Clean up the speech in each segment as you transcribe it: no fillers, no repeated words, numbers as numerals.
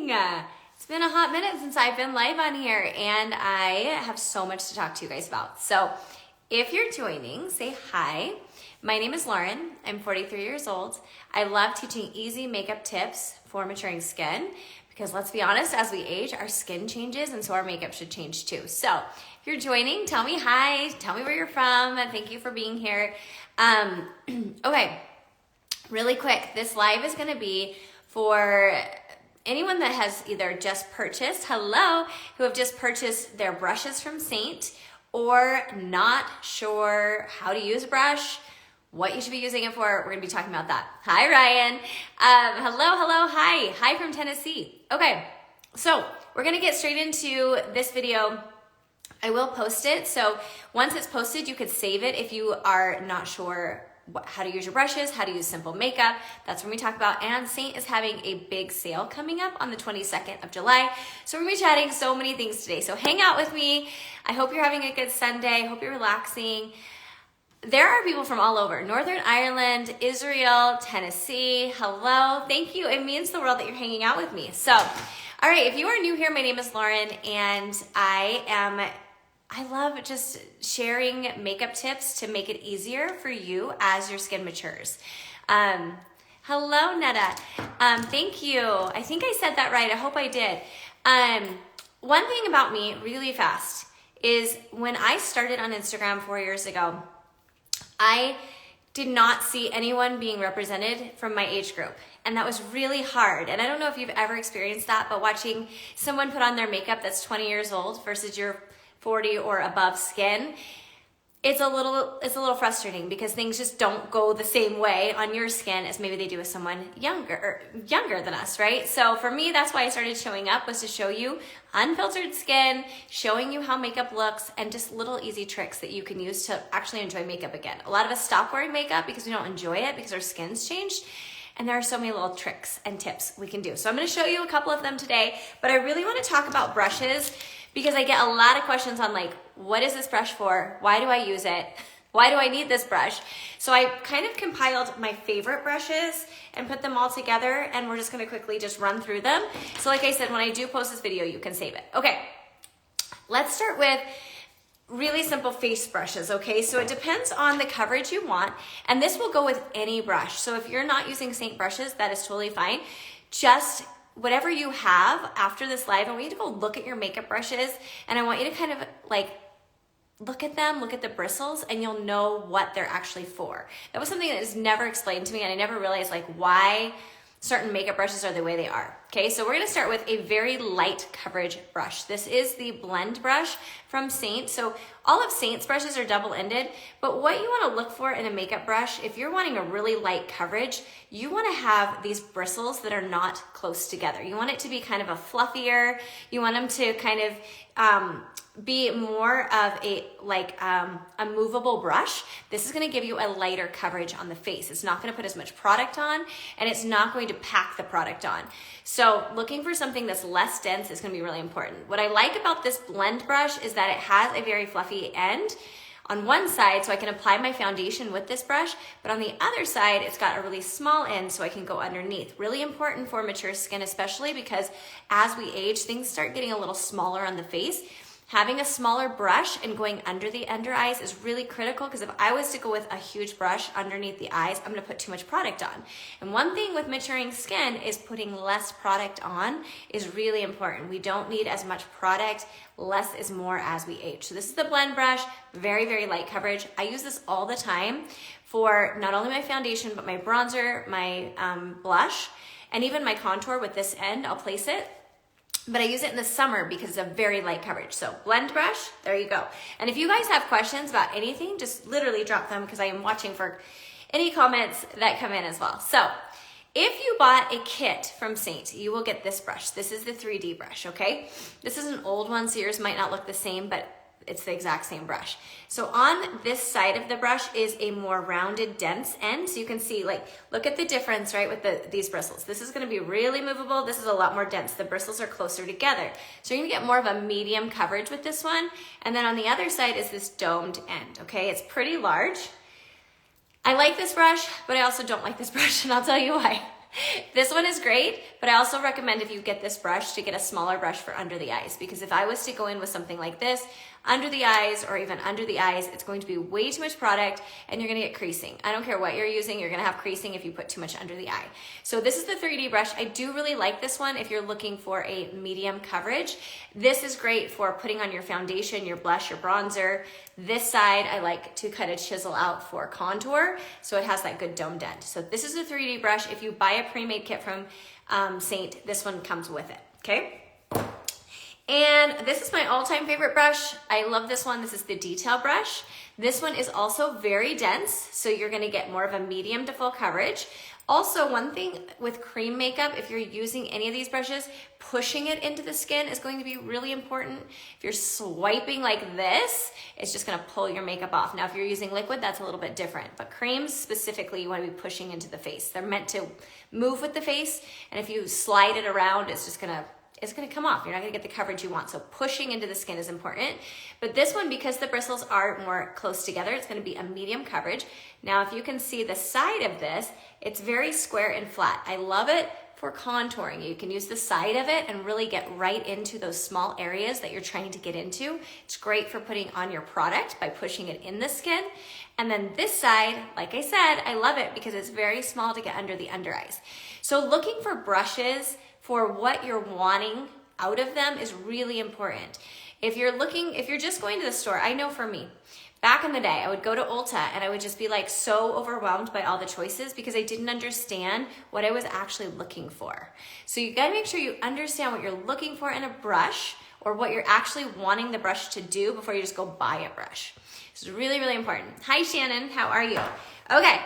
morning. It's been a hot minute since I've been live on here, and I have so much to talk to you guys about. So if you're joining, say hi. My name is Lauren. I'm 43 years old. I love teaching easy makeup tips for maturing skin because let's be honest, as we age, our skin changes and so our makeup should change too. So if you're joining, tell me hi, tell me where you're from, and thank you for being here. Okay, really quick, this live is gonna be for anyone that has either just purchased, hello, who have just purchased their brushes from Seint or not sure how to use a brush, what you should be using it for. We're gonna be talking about that. Hi, Ryan. Hello, hi from Tennessee. Okay, so we're gonna get straight into this video. I will post it, so once it's posted, you could save it if you are not sure how to use your brushes, how to use simple makeup. That's when we talk about, and Seint is having a big sale coming up on the 22nd of July. So we're gonna be chatting so many things today. So hang out with me. I hope you're having a good Sunday. I hope you're relaxing. There are people from all over, Northern Ireland, Israel, Tennessee. Hello, thank you. It means the world that you're hanging out with me. So, all right, if you are new here, my name is Lauren, and I love just sharing makeup tips to make it easier for you as your skin matures. Hello, Netta. Thank you. I think I said that right. I hope I did. One thing about me, really fast, is when I started on Instagram 4 years ago, I did not see anyone being represented from my age group. And that was really hard. And I don't know if you've ever experienced that, but watching someone put on their makeup that's 20 years old versus your 40 or above skin, it's a little frustrating because things just don't go the same way on your skin as maybe they do with someone younger than us, right? So for me, that's why I started showing up, was to show you unfiltered skin, showing you how makeup looks, and just little easy tricks that you can use to actually enjoy makeup again. A lot of us stop wearing makeup because we don't enjoy it because our skin's changed. And there are so many little tricks and tips we can do. So I'm gonna show you a couple of them today, but I really wanna talk about brushes because I get a lot of questions on like, what is this brush for? Why do I use it? Why do I need this brush? So I kind of compiled my favorite brushes and put them all together, and we're just gonna quickly just run through them. So like I said, when I do post this video, you can save it. Okay, let's start with really simple face brushes, okay? So it depends on the coverage you want, and this will go with any brush. So if you're not using Seint brushes, that is totally fine. Just whatever you have after this live, I want you to go look at your makeup brushes, and I want you to kind of like look at them, look at the bristles, and you'll know what they're actually for. That was something that was never explained to me, and I never realized like why certain makeup brushes are the way they are. Okay, so we're gonna start with a very light coverage brush. This is the blend brush from Seint. So all of Seint's brushes are double-ended, but what you wanna look for in a makeup brush, if you're wanting a really light coverage, you wanna have these bristles that are not close together. You want it to be kind of a fluffier, you want them to kind of be more of a movable brush. This is gonna give you a lighter coverage on the face. It's not gonna put as much product on, and it's not going to pack the product on. So looking for something that's less dense is gonna be really important. What I like about this blend brush is that it has a very fluffy end on one side, so I can apply my foundation with this brush, but on the other side, it's got a really small end so I can go underneath. Really important for mature skin, especially because as we age, things start getting a little smaller on the face. Having a smaller brush and going under the under eyes is really critical, because if I was to go with a huge brush underneath the eyes, I'm gonna put too much product on. And one thing with maturing skin is putting less product on is really important. We don't need as much product. Less is more as we age. So this is the blend brush, very, very light coverage. I use this all the time for not only my foundation, but my bronzer, my blush, and even my contour with this end, I'll place it. But I use it in the summer because it's a very light coverage. So blend brush, there you go. And if you guys have questions about anything, just literally drop them because I am watching for any comments that come in as well. So if you bought a kit from Seint, you will get this brush. This is the 3D brush, okay? This is an old one, so yours might not look the same, but it's the exact same brush. So on this side of the brush is a more rounded, dense end. So you can see, like, look at the difference, right, with these bristles. This is gonna be really movable. This is a lot more dense. The bristles are closer together. So you're gonna get more of a medium coverage with this one. And then on the other side is this domed end, okay? It's pretty large. I like this brush, but I also don't like this brush, and I'll tell you why. This one is great, but I also recommend if you get this brush to get a smaller brush for under the eyes, because if I was to go in with something like this, under the eyes or even under the eyes, it's going to be way too much product and you're gonna get creasing. I don't care what you're using, you're gonna have creasing if you put too much under the eye. So this is the 3D brush. I do really like this one if you're looking for a medium coverage. This is great for putting on your foundation, your blush, your bronzer. This side I like to kind of chisel out for contour, so it has that good dome dent. So this is a 3D brush. If you buy a pre-made kit from Seint, this one comes with it, okay? And this is my all-time favorite brush. I love this one. This is the detail brush. This one is also very dense, so you're gonna get more of a medium to full coverage. Also, one thing with cream makeup, if you're using any of these brushes, pushing it into the skin is going to be really important. If you're swiping like this, it's just gonna pull your makeup off. Now, if you're using liquid, that's a little bit different, but creams specifically, you wanna be pushing into the face. They're meant to move with the face, and if you slide it around, it's gonna come off. You're not gonna get the coverage you want. So pushing into the skin is important. But this one, because the bristles are more close together, it's gonna be a medium coverage. Now, if you can see the side of this, it's very square and flat. I love it for contouring. You can use the side of it and really get right into those small areas that you're trying to get into. It's great for putting on your product by pushing it in the skin. And then this side, like I said, I love it because it's very small to get under the under eyes. So looking for brushes for what you're wanting out of them is really important. If you're just going to the store, I know for me, back in the day, I would go to Ulta and I would just be like so overwhelmed by all the choices because I didn't understand what I was actually looking for. So you gotta make sure you understand what you're looking for in a brush or what you're actually wanting the brush to do before you just go buy a brush. This is really, really important. Hi, Shannon, how are you? Okay,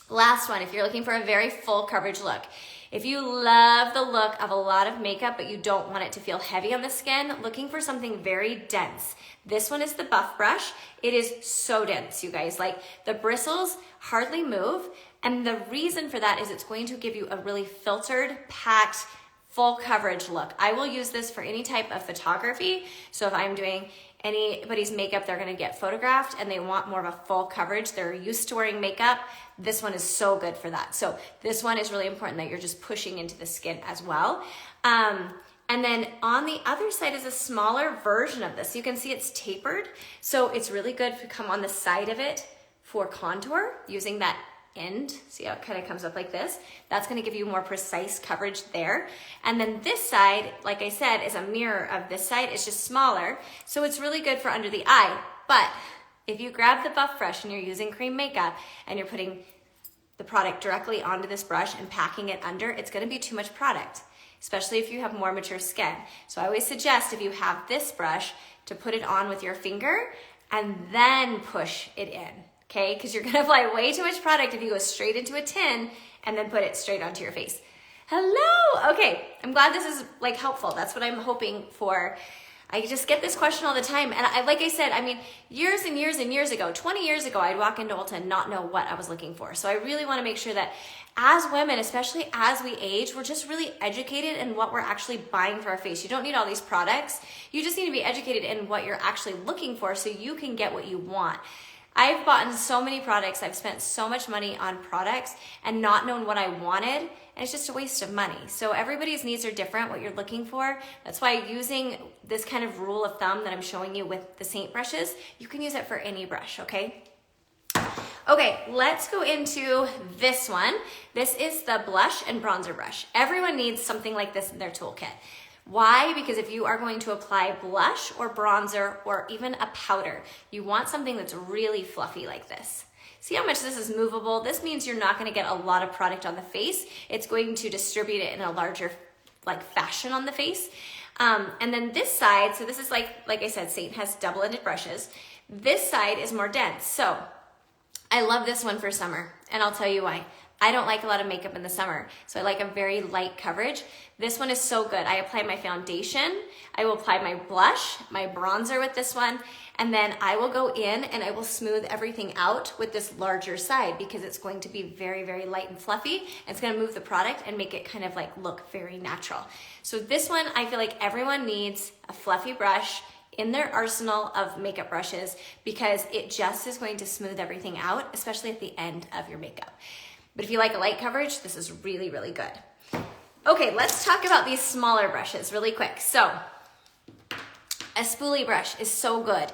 last one, if you're looking for a very full coverage look. If you love the look of a lot of makeup, but you don't want it to feel heavy on the skin, looking for something very dense. This one is the Buff brush. It is so dense, you guys. Like, the bristles hardly move, and the reason for that is it's going to give you a really filtered, packed, full coverage look. I will use this for any type of photography. So if I'm doing anybody's makeup, they're gonna get photographed and they want more of a full coverage, they're used to wearing makeup, this one is so good for that. So this one is really important that you're just pushing into the skin as well. And then on the other side is a smaller version of this. You can see it's tapered. So it's really good to come on the side of it for contour using that end. See how it kind of comes up like this? That's going to give you more precise coverage there. And then this side, like I said, is a mirror of this side. It's just smaller. So it's really good for under the eye. But if you grab the Buff brush and you're using cream makeup and you're putting the product directly onto this brush and packing it under, it's going to be too much product, especially if you have more mature skin. So I always suggest if you have this brush to put it on with your finger and then push it in. Okay, because you're gonna apply way too much product if you go straight into a tin and then put it straight onto your face. Hello, okay, I'm glad this is like helpful. That's what I'm hoping for. I just get this question all the time. And like I said, I mean, years and years and years ago, 20 years ago, I'd walk into Ulta and not know what I was looking for. So I really wanna make sure that as women, especially as we age, we're just really educated in what we're actually buying for our face. You don't need all these products. You just need to be educated in what you're actually looking for so you can get what you want. I've bought so many products, I've spent so much money on products and not known what I wanted, and it's just a waste of money. So everybody's needs are different, what you're looking for. That's why using this kind of rule of thumb that I'm showing you with the Seint brushes, you can use it for any brush, okay? Okay, let's go into this one. This is the blush and bronzer brush. Everyone needs something like this in their toolkit. Why? Because if you are going to apply blush or bronzer or even a powder, you want something that's really fluffy like this. See how much this is movable? This means you're not gonna get a lot of product on the face. It's going to distribute it in a larger fashion on the face. And then this side, so this is like I said, Seint has double-ended brushes. This side is more dense. So I love this one for summer, and I'll tell you why. I don't like a lot of makeup in the summer, so I like a very light coverage. This one is so good. I apply my foundation, I will apply my blush, my bronzer with this one, and then I will go in and I will smooth everything out with this larger side because it's going to be very, very light and fluffy. And it's gonna move the product and make it kind of like look very natural. So this one, I feel like everyone needs a fluffy brush in their arsenal of makeup brushes because it just is going to smooth everything out, especially at the end of your makeup. But if you like a light coverage, this is really, really good. Okay, let's talk about these smaller brushes really quick. So a spoolie brush is so good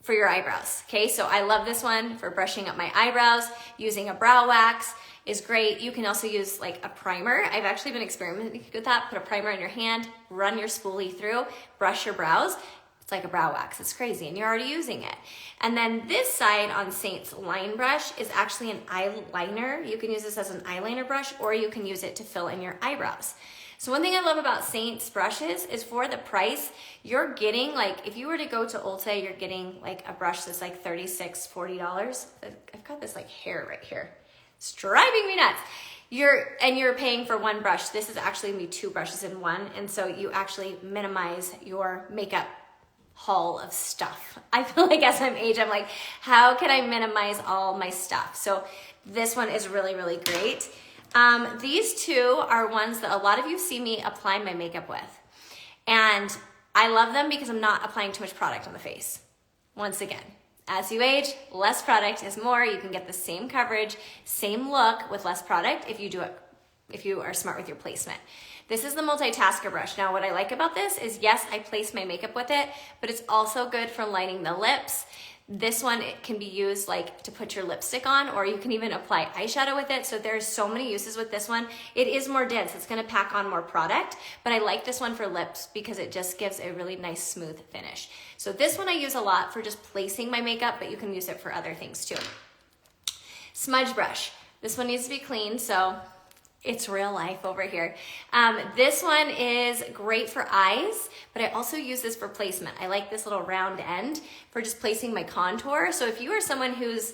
for your eyebrows, okay? So I love this one for brushing up my eyebrows. Using a brow wax is great. You can also use like a primer. I've actually been experimenting with that. Put a primer on your hand, run your spoolie through, brush your brows. It's like a brow wax. It's crazy, and you're already using it. And then this side on Seint's line brush is actually an eyeliner. You can use this as an eyeliner brush, or you can use it to fill in your eyebrows. So one thing I love about Seint's brushes is for the price, you're getting like, if you were to go to Ulta, you're getting like a brush that's like $36, $40. I've got this like hair right here. It's driving me nuts. You're paying for one brush. This is actually gonna be 2 brushes in one. And so you actually minimize your makeup haul of stuff. I feel like as I'm aging, I'm like, how can I minimize all my stuff? So this one is really, really great. These two are ones that a lot of you see me apply my makeup with. And I love them because I'm not applying too much product on the face. Once again, as you age, less product is more. You can get the same coverage, same look with less product if you are smart with your placement. This is the multitasker brush. Now, what I like about this is, yes, I place my makeup with it, but it's also good for lining the lips. This one, it can be used like to put your lipstick on, or you can even apply eyeshadow with it. So there's so many uses with this one. It is more dense. It's gonna pack on more product, but I like this one for lips because it just gives a really nice smooth finish. So this one I use a lot for just placing my makeup, but you can use it for other things too. Smudge brush. This one needs to be clean, so it's real life over here. This one is great for eyes, but I also use this for placement. I like this little round end for just placing my contour. So if you are someone whose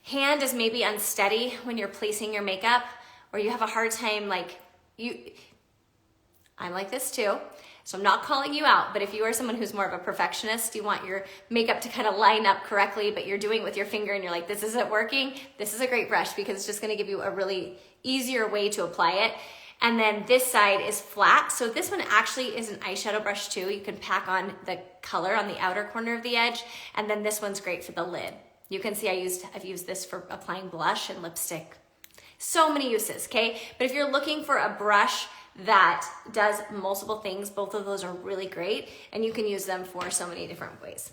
hand is maybe unsteady when you're placing your makeup, or you have a hard time, I'm like this too. So I'm not calling you out, but if you are someone who's more of a perfectionist, you want your makeup to kind of line up correctly, but you're doing it with your finger and you're like, this isn't working, this is a great brush because it's just gonna give you a really easier way to apply it. And then this side is flat. So this one actually is an eyeshadow brush too. You can pack on the color on the outer corner of the edge. And then this one's great for the lid. You can see I've used this for applying blush and lipstick. So many uses, okay? But if you're looking for a brush that does multiple things, both of those are really great, and you can use them for so many different ways.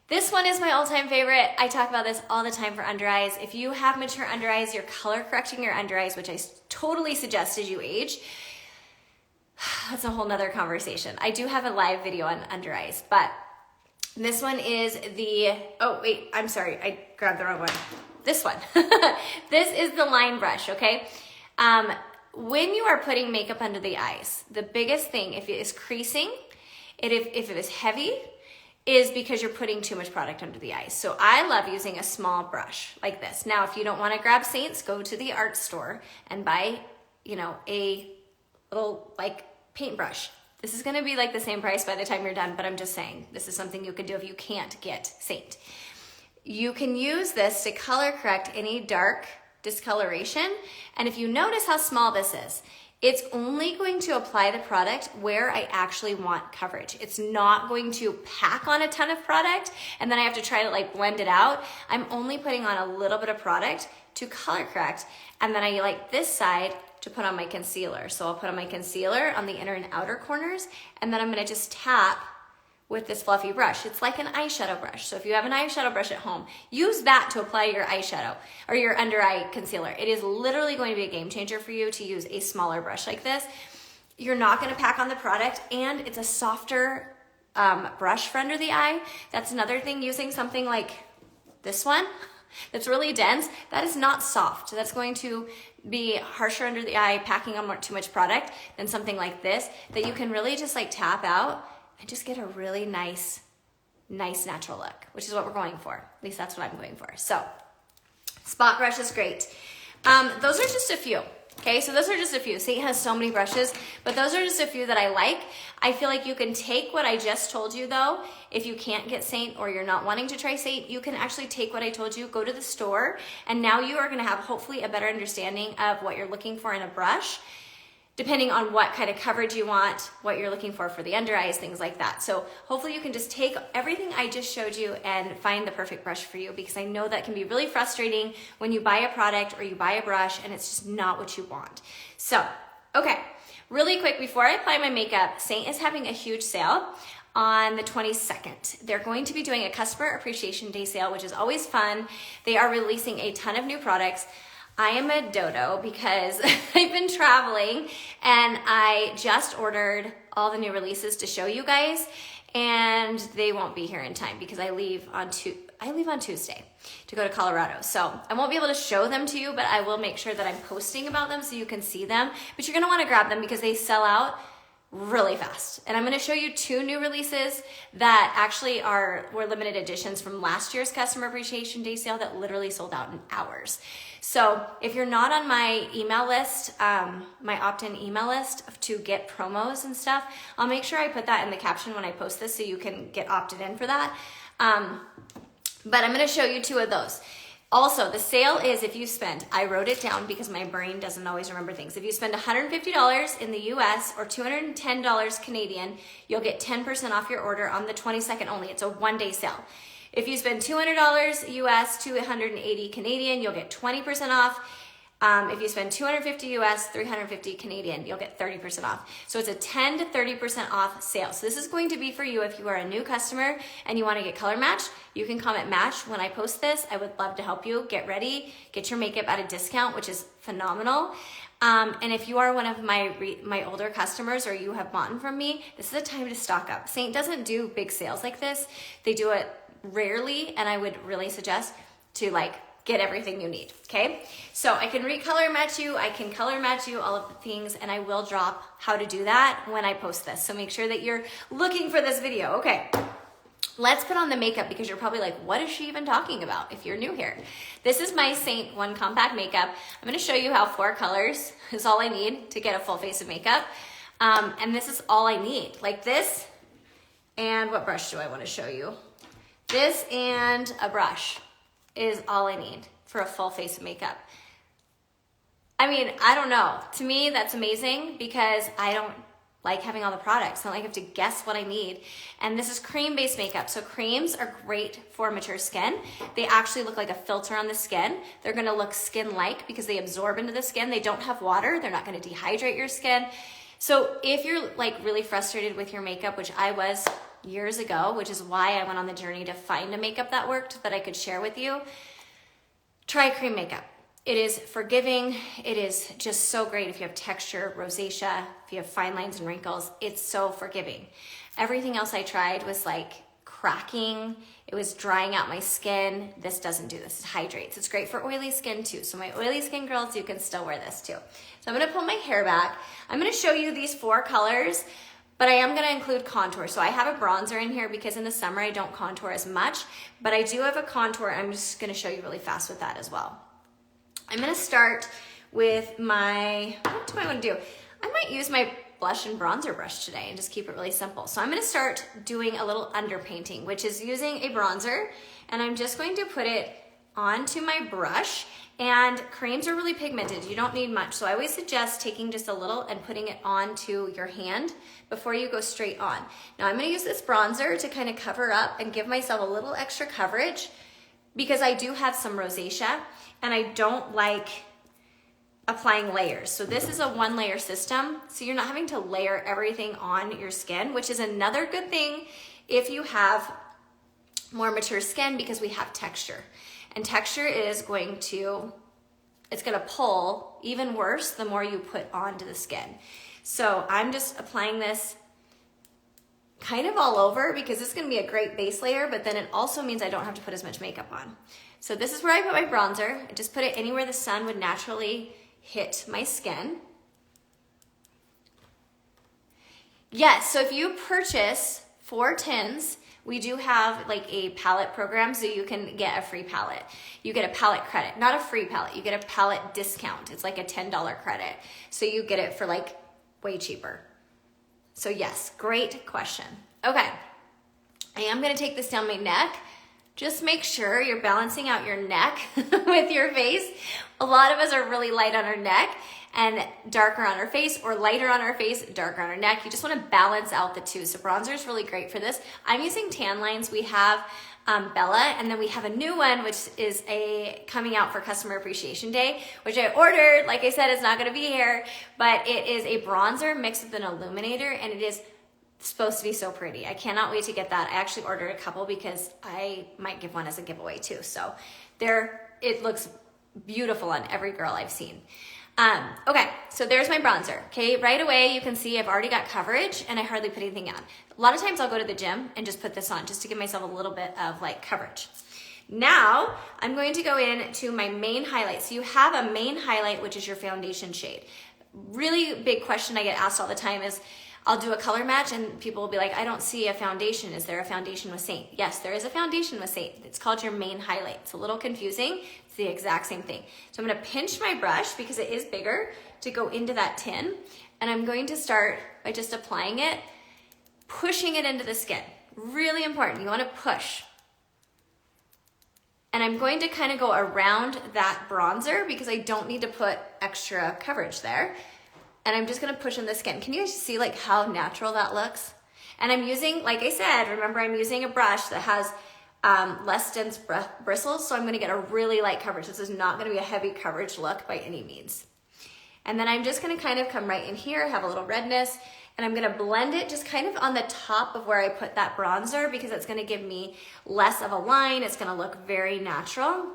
This one is my all-time favorite. I talk about this all the time for under eyes. If you have mature under eyes, you're color correcting your under eyes, which I totally suggest as you age. That's a whole nother conversation. I do have a live video on under eyes, but this one is oh wait, I'm sorry, I grabbed the wrong one. This one. This is the line brush, okay? When you are putting makeup under the eyes, the biggest thing, if it is creasing, if it is heavy, is because you're putting too much product under the eyes. So I love using a small brush like this. Now, if you don't want to grab Seint's, go to the art store and buy, a little like paintbrush. This is going to be like the same price by the time you're done, but I'm just saying this is something you could do if you can't get Seint. You can use this to color correct any dark discoloration. And if you notice how small this is, it's only going to apply the product where I actually want coverage. It's not going to pack on a ton of product and then I have to try to blend it out. I'm only putting on a little bit of product to color correct. And then I like this side to put on my concealer. So I'll put on my concealer on the inner and outer corners, and then I'm gonna just tap with this fluffy brush. It's like an eyeshadow brush. So if you have an eyeshadow brush at home, use that to apply your eyeshadow or your under eye concealer. It is literally going to be a game changer for you to use a smaller brush like this. You're not gonna pack on the product, and it's a softer brush for under the eye. That's another thing, using something like this one that's really dense, that is not soft. That's going to be harsher under the eye, packing on too much product, than something like this that you can really just tap out and just get a really nice natural look, which is what we're going for. At least that's what I'm going for. So spot brush is great. Those are just a few. Okay, so those are just a few. Seint has so many brushes, but those are just a few that I like. I feel like you can take what I just told you though. If you can't get Seint or you're not wanting to try Seint, you can actually take what I told you, go to the store, and now you are gonna have hopefully a better understanding of what you're looking for in a brush. depending on what kind of coverage you want, what you're looking for the under eyes, things like that. So hopefully you can just take everything I just showed you and find the perfect brush for you, because I know that can be really frustrating when you buy a product or you buy a brush and it's just not what you want. So, okay, really quick, before I apply my makeup, Seint is having a huge sale on the 22nd. They're going to be doing a Customer Appreciation Day sale, which is always fun. They are releasing a ton of new products. I am a dodo because I've been traveling and I just ordered all the new releases to show you guys, and they won't be here in time because I leave on Tuesday to go to Colorado. So I won't be able to show them to you, but I will make sure that I'm posting about them so you can see them. But you're gonna wanna grab them because they sell out really fast. And I'm gonna show you 2 new releases that actually were limited editions from last year's Customer Appreciation Day sale that literally sold out in hours. So if you're not on my email list, my opt-in email list to get promos and stuff, I'll make sure I put that in the caption when I post this so you can get opted in for that. But I'm gonna show you 2 of those. Also, the sale is if you spend, I wrote it down because my brain doesn't always remember things. If you spend $150 in the US or $210 Canadian, you'll get 10% off your order on the 22nd only. It's a 1-day sale. If you spend $200 US, $280 Canadian, you'll get 20% off. If you spend $250 US, $350 Canadian, you'll get 30% off. So it's a 10 to 30% off sale. So this is going to be for you if you are a new customer and you want to get color match. You can comment match when I post this. I would love to help you get ready, get your makeup at a discount, which is phenomenal. And if you are one of my older customers or you have bought from me, this is a time to stock up. Seint doesn't do big sales like this. They do it rarely, and I would really suggest to get everything you need, okay? So I can recolor match you, I can color match you, all of the things, and I will drop how to do that when I post this. So make sure that you're looking for this video. Okay, let's put on the makeup because you're probably like, what is she even talking about if you're new here? This is my Seint 1 Compact Makeup. I'm gonna show you how 4 colors is all I need to get a full face of makeup. And this is all I need, like this, and what brush do I wanna show you? This and a brush is all I need for a full face of makeup. I mean, I don't know. To me, that's amazing because I don't like having all the products. I don't like have to guess what I need. And this is cream-based makeup. So creams are great for mature skin. They actually look like a filter on the skin. They're gonna look skin-like because they absorb into the skin. They don't have water. They're not gonna dehydrate your skin. So if you're really frustrated with your makeup, which I was years ago, which is why I went on the journey to find a makeup that worked that I could share with you, try cream makeup. It is forgiving. It is just so great if you have texture, rosacea, if you have fine lines and wrinkles. It's so forgiving. Everything else I tried was cracking. It was drying out my skin. This doesn't do this. It hydrates. It's great for oily skin too. So my oily skin girls, you can still wear this too. So I'm gonna pull my hair back. I'm gonna show you these 4 colors, but I am gonna include contour. So I have a bronzer in here because in the summer I don't contour as much, but I do have a contour. I'm just gonna show you really fast with that as well. I'm gonna start with my, what do I wanna do? I might use my blush and bronzer brush today and just keep it really simple. So I'm gonna start doing a little underpainting, which is using a bronzer, and I'm just going to put it onto my brush. And creams are really pigmented. You don't need much. So I always suggest taking just a little and putting it onto your hand before you go straight on. Now I'm gonna use this bronzer to kind of cover up and give myself a little extra coverage because I do have some rosacea and I don't like applying layers. So this is a 1-layer system. So you're not having to layer everything on your skin, which is another good thing if you have more mature skin because we have texture. And texture is going to, it's gonna pull even worse the more you put onto the skin. So I'm just applying this kind of all over because it's gonna be a great base layer, but then it also means I don't have to put as much makeup on. So this is where I put my bronzer. I just put it anywhere the sun would naturally hit my skin. Yes, so if you purchase 4 tins, we do have a palette program so you can get a free palette. You get a palette credit, not a free palette, you get a palette discount. It's like a $10 credit. So you get it for way cheaper. So yes, great question. Okay, I am gonna take this down my neck. Just make sure you're balancing out your neck with your face. A lot of us are really light on our neck and darker on our face, or lighter on our face, darker on our neck. You just want to balance out the two. So bronzer is really great for this. I'm using tan lines. We have Bella, and then we have a new one, which is coming out for Customer Appreciation Day, which I ordered. Like I said, it's not going to be here, but it is a bronzer mixed with an illuminator, and it is supposed to be so pretty. I cannot wait to get that. I actually ordered a couple because I might give one as a giveaway too. So it looks beautiful on every girl I've seen. Okay, so there's my bronzer. Okay, right away you can see I've already got coverage and I hardly put anything on. A lot of times I'll go to the gym and just put this on just to give myself a little bit of like coverage. Now I'm going to go into my main highlight. So you have a main highlight, which is your foundation shade. Really big question I get asked all the time is, I'll do a color match and people will be like, I don't see a foundation. Is there a foundation with Seint? Yes, there is a foundation with Seint. It's called your main highlight. It's a little confusing. It's the exact same thing. So I'm gonna pinch my brush because it is bigger to go into that tin. And I'm going to start by just applying it, pushing it into the skin. Really important, you wanna push. And I'm going to kind of go around that bronzer because I don't need to put extra coverage there. And I'm just gonna push in the skin. Can you guys see like how natural that looks? And I'm using, like I said, remember I'm using a brush that has less dense bristles, so I'm gonna get a really light coverage. This is not gonna be a heavy coverage look by any means. And then I'm just gonna kind of come right in here, have a little redness, and I'm gonna blend it just kind of on the top of where I put that bronzer because it's gonna give me less of a line. It's gonna look very natural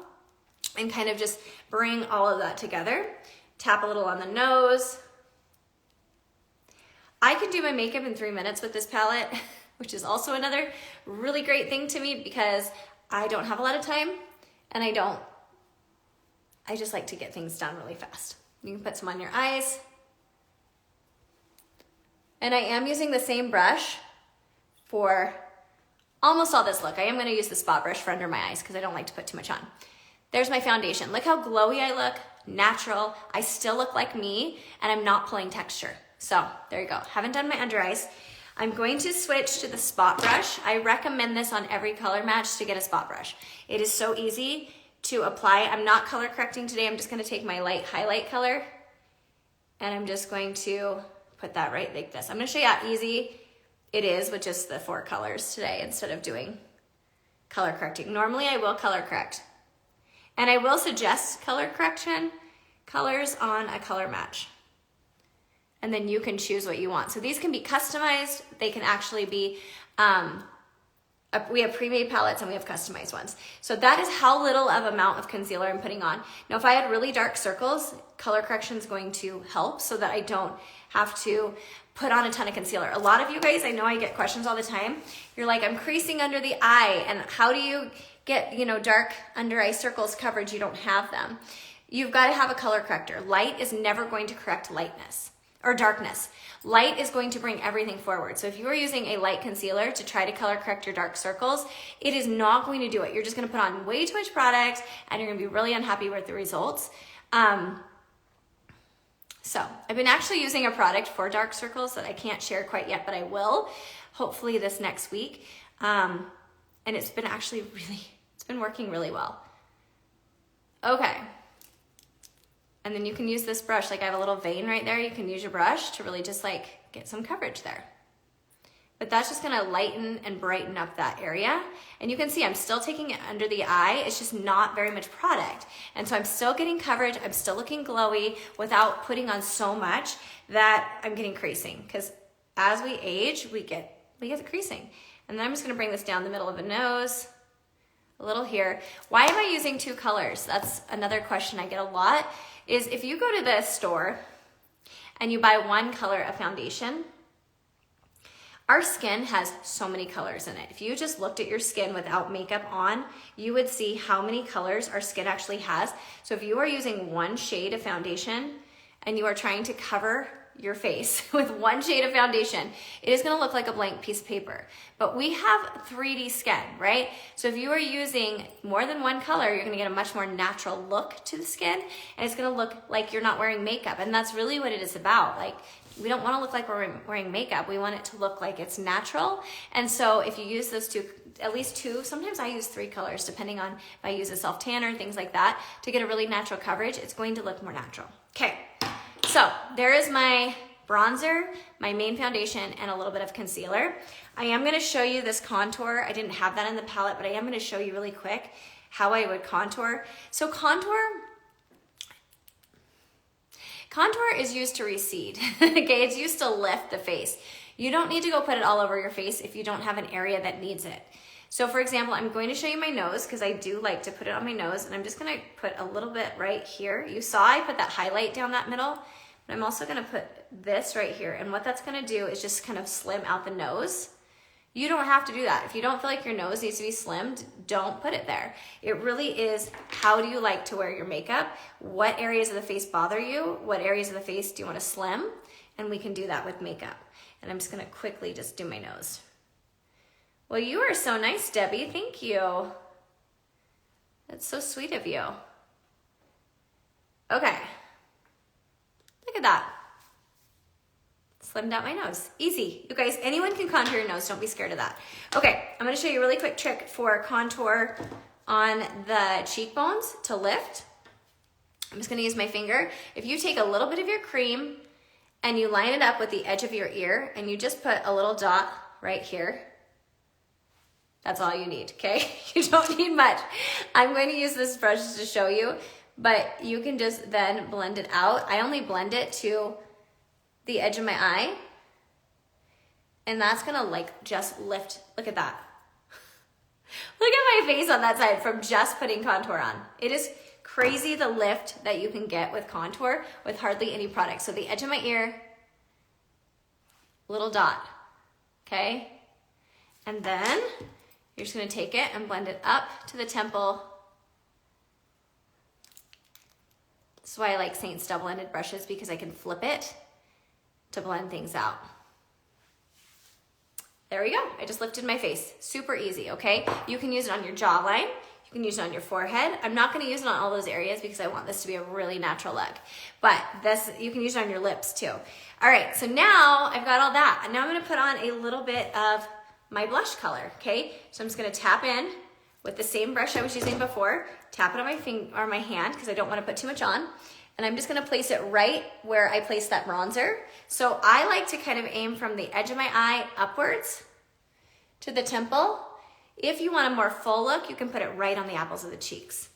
and kind of just bring all of that together. Tap a little on the nose. I can do my makeup in 3 minutes with this palette, which is also another really great thing to me because I don't have a lot of time and I just like to get things done really fast. You can put some on your eyes. And I am using the same brush for almost all this look. I am gonna use the spot brush for under my eyes because I don't like to put too much on. There's my foundation. Look how glowy I look, natural. I still look like me and I'm not pulling texture. So there you go. Haven't done my under eyes. I'm going to switch to the spot brush. I recommend this on every color match to get a spot brush. It is so easy to apply. I'm not color correcting today. I'm just going to take my light highlight color and I'm just going to put that right like this. I'm going to show you how easy it is with just the 4 colors today instead of doing color correcting. Normally I will color correct and I will suggest color correction colors on a color match. And then you can choose what you want. So these can be customized. They can actually be, we have pre-made palettes and we have customized ones. So that is how little of amount of concealer I'm putting on. Now, if I had really dark circles, color correction is going to help so that I don't have to put on a ton of concealer. A lot of you guys, I know I get questions all the time. You're like, I'm creasing under the eye and how do you get, dark under eye circles coverage? You don't have them. You've got to have a color corrector. Light is never going to correct lightness. Or darkness. Light is going to bring everything forward. So if you are using a light concealer to try to color correct your dark circles, it is not going to do it. You're just going to put on way too much product and you're going to be really unhappy with the results. So I've been actually using a product for dark circles that I can't share quite yet, but I will hopefully this next week. And it's been actually it's been working really well. Okay. And then you can use this brush, like I have a little vein right there. You can use your brush to really just like get some coverage there. But that's just gonna lighten and brighten up that area. And you can see I'm still taking it under the eye. It's just not very much product. And so I'm still getting coverage. I'm still looking glowy without putting on so much that I'm getting creasing. Because as we age, we get the creasing. And then I'm just gonna bring this down the middle of the nose, a little here. Why am I using 2 colors? That's another question I get a lot. Is if you go to the store and you buy 1 color of foundation, our skin has so many colors in it. If you just looked at your skin without makeup on, you would see how many colors our skin actually has. So if you are using 1 shade of foundation and you are trying to cover your face with 1 shade of foundation, it is gonna look like a blank piece of paper. But we have 3D skin, right? So if you are using more than 1 color, you're gonna get a much more natural look to the skin, and it's gonna look like you're not wearing makeup. And that's really what it is about. Like, we don't wanna look like we're wearing makeup. We want it to look like it's natural. And so if you use those 2, at least 2, sometimes I use 3 colors, depending on if I use a self tanner, things like that, to get a really natural coverage, it's going to look more natural. Okay. So there is my bronzer, my main foundation, and a little bit of concealer. I am gonna show you this contour. I didn't have that in the palette, but I am gonna show you really quick how I would contour. So contour is used to recede, okay? It's used to lift the face. You don't need to go put it all over your face if you don't have an area that needs it. So for example, I'm going to show you my nose because I do like to put it on my nose, and I'm just gonna put a little bit right here. You saw I put that highlight down that middle, but I'm also gonna put this right here. And what that's gonna do is just kind of slim out the nose. You don't have to do that. If you don't feel like your nose needs to be slimmed, don't put it there. It really is, how do you like to wear your makeup? What areas of the face bother you? What areas of the face do you want to slim? And we can do that with makeup. And I'm just gonna quickly just do my nose. Well, you are so nice, Debbie. Thank you. That's so sweet of you. Okay. Look at that. Slimmed out my nose. Easy. You guys, anyone can contour your nose. Don't be scared of that. Okay, I'm gonna show you a really quick trick for contour on the cheekbones to lift. I'm just gonna use my finger. If you take a little bit of your cream and you line it up with the edge of your ear and you just put a little dot right here, that's all you need, okay? You don't need much. I'm going to use this brush to show you, but you can just then blend it out. I only blend it to the edge of my eye, and that's gonna like just lift. Look at that. Look at my face on that side from just putting contour on. It is crazy the lift that you can get with contour with hardly any product. So the edge of my ear, little dot, okay? And then you're just gonna take it and blend it up to the temple. That's why I like Seint double-ended brushes, because I can flip it to blend things out. There we go. I just lifted my face. Super easy, okay? You can use it on your jawline. You can use it on your forehead. I'm not gonna use it on all those areas because I want this to be a really natural look. But this, you can use it on your lips too. All right, so now I've got all that. And now I'm gonna put on a little bit of my blush color, okay? So I'm just gonna tap in with the same brush I was using before, tap it on my finger or my hand because I don't wanna put too much on. And I'm just gonna place it right where I placed that bronzer. So I like to kind of aim from the edge of my eye upwards to the temple. If you want a more full look, you can put it right on the apples of the cheeks.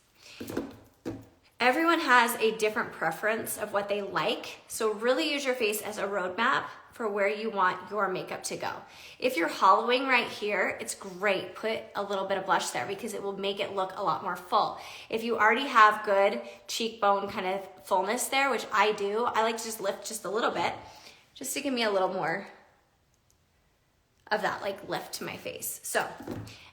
Everyone has a different preference of what they like. So really use your face as a roadmap for where you want your makeup to go. If you're hollowing right here, it's great. Put a little bit of blush there because it will make it look a lot more full. If you already have good cheekbone kind of fullness there, which I do, I like to just lift just a little bit, just to give me a little more of that like lift to my face. So,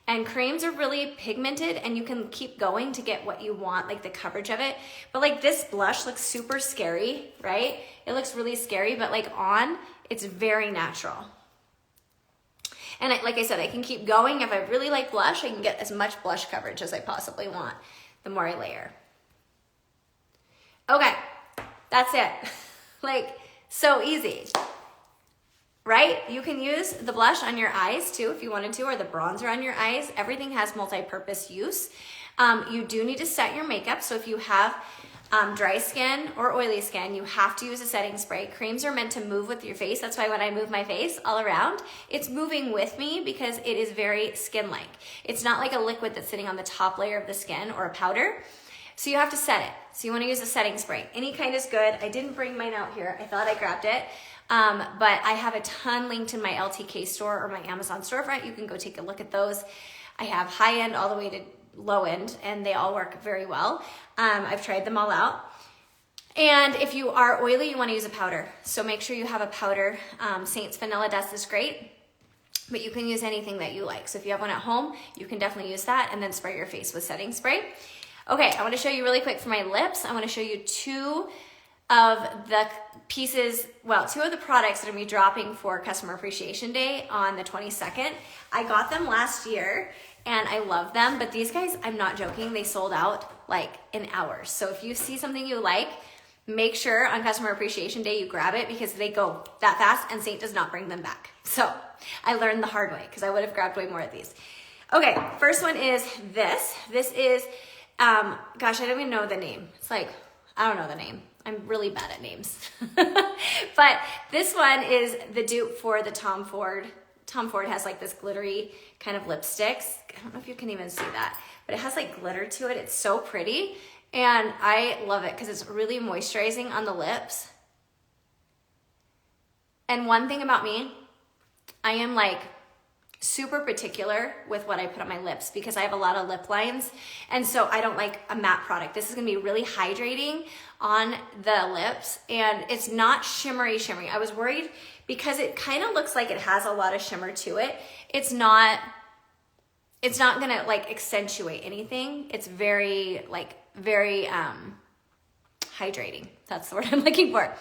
and creams are really pigmented and you can keep going to get what you want, like the coverage of it. But like this blush looks super scary, right? It looks really scary, but like on, it's very natural. And like I said, I can keep going. If I really like blush, I can get as much blush coverage as I possibly want, the more I layer. Okay, that's it. Like, so easy, right? You can use the blush on your eyes too if you wanted to, or the bronzer on your eyes. Everything has multi-purpose use. You do need to set your makeup. So if you have dry skin or oily skin, you have to use a setting spray. Creams are meant to move with your face. That's why when I move my face all around, it's moving with me because it is very skin-like. It's not like a liquid that's sitting on the top layer of the skin or a powder. So you have to set it. So you want to use a setting spray. Any kind is good. I didn't bring mine out here. I thought I grabbed it. But I have a ton linked in my LTK store or my Amazon storefront. You can go take a look at those. I have high end all the way to low end, and they all work very well. I've tried them all out. And if you are oily, you want to use a powder. So make sure you have a powder. Seint's Vanilla Dust is great, but you can use anything that you like. So if you have one at home, you can definitely use that and then spray your face with setting spray. Okay, I want to show you really quick for my lips. I want to show you two of the pieces, well, two of the products that are going to be dropping for Customer Appreciation Day on the 22nd. I got them last year and I love them, but these guys, I'm not joking, they sold out like in hours. So if you see something you like, make sure on Customer Appreciation Day you grab it because they go that fast and Seint does not bring them back. So I learned the hard way because I would have grabbed way more of these. Okay, first one is this. This is, gosh, I don't even know the name. It's like, I don't know the name. I'm really bad at names. But this one is the dupe for the Tom Ford. Tom Ford has like this glittery kind of lipsticks. I don't know if you can even see that, but it has like glitter to it. It's so pretty. And I love it because it's really moisturizing on the lips. And one thing about me, I am like super particular with what I put on my lips because I have a lot of lip lines. And so I don't like a matte product. This is gonna be really hydrating on the lips, and it's not shimmery. I was worried because it kind of looks like it has a lot of shimmer to it. It's not gonna like accentuate anything. It's very hydrating. That's the word I'm looking for.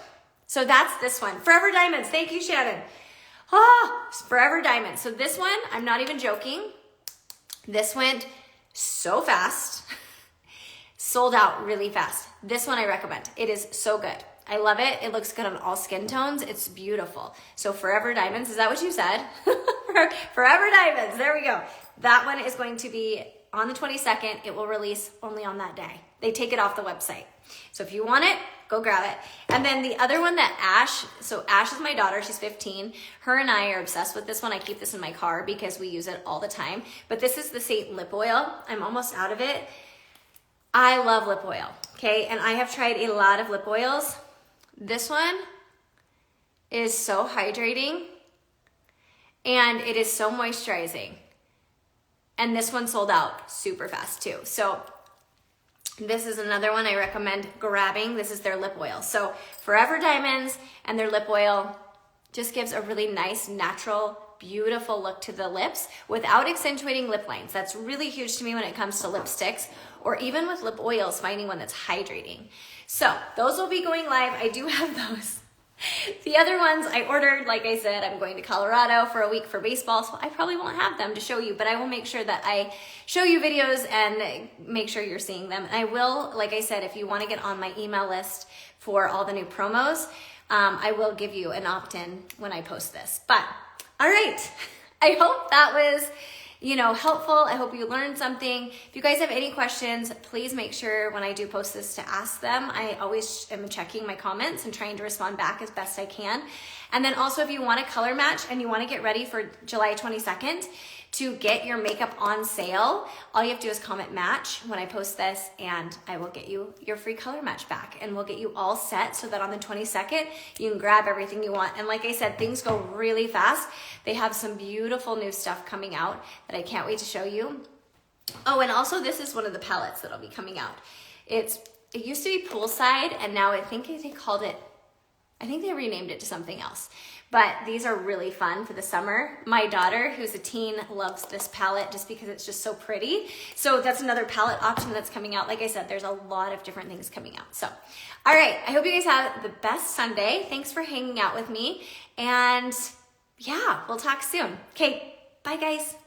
So that's this one. Forever Diamonds. Thank you, Shannon. Forever Diamonds. So this one, I'm not even joking. This went so fast. Sold out really fast. This one I recommend. It is so good. I love it. It looks good on all skin tones. It's beautiful. So Forever Diamonds, is that what you said? Forever Diamonds, there we go. That one is going to be on the 22nd. It will release only on that day. They take it off the website. So if you want it, go grab it. And then the other one that Ash is my daughter, she's 15. Her and I are obsessed with this one. I keep this in my car because we use it all the time. But this is the Seint lip oil. I'm almost out of it. I love lip oil, okay? And I have tried a lot of lip oils. This one is so hydrating and it is so moisturizing. And this one sold out super fast too. So this is another one I recommend grabbing. This is their lip oil. So Forever Diamonds and their lip oil just gives a really nice, natural, beautiful look to the lips without accentuating lip lines. That's really huge to me when it comes to lipsticks or even with lip oils, finding one that's hydrating. So those will be going live. I do have those. The other ones I ordered, like I said, I'm going to Colorado for a week for baseball, so I probably won't have them to show you, but I will make sure that I show you videos and make sure you're seeing them. And I will, like I said, if you want to get on my email list for all the new promos, I will give you an opt-in when I post this. But all right, I hope that was helpful. I hope you learned something. If you guys have any questions, please make sure when I do post this to ask them. I always am checking my comments and trying to respond back as best I can. And then also if you want a color match and you want to get ready for July 22nd to get your makeup on sale, all you have to do is comment match when I post this and I will get you your free color match back and we'll get you all set so that on the 22nd, you can grab everything you want. And like I said, things go really fast. They have some beautiful new stuff coming out that I can't wait to show you. Oh, and also this is one of the palettes that'll be coming out. It used to be Poolside and now I think they renamed it to something else. But these are really fun for the summer. My daughter, who's a teen, loves this palette just because it's just so pretty. So that's another palette option that's coming out. Like I said, there's a lot of different things coming out. So, all right, I hope you guys have the best Sunday. Thanks for hanging out with me. And yeah, we'll talk soon. Okay, bye guys.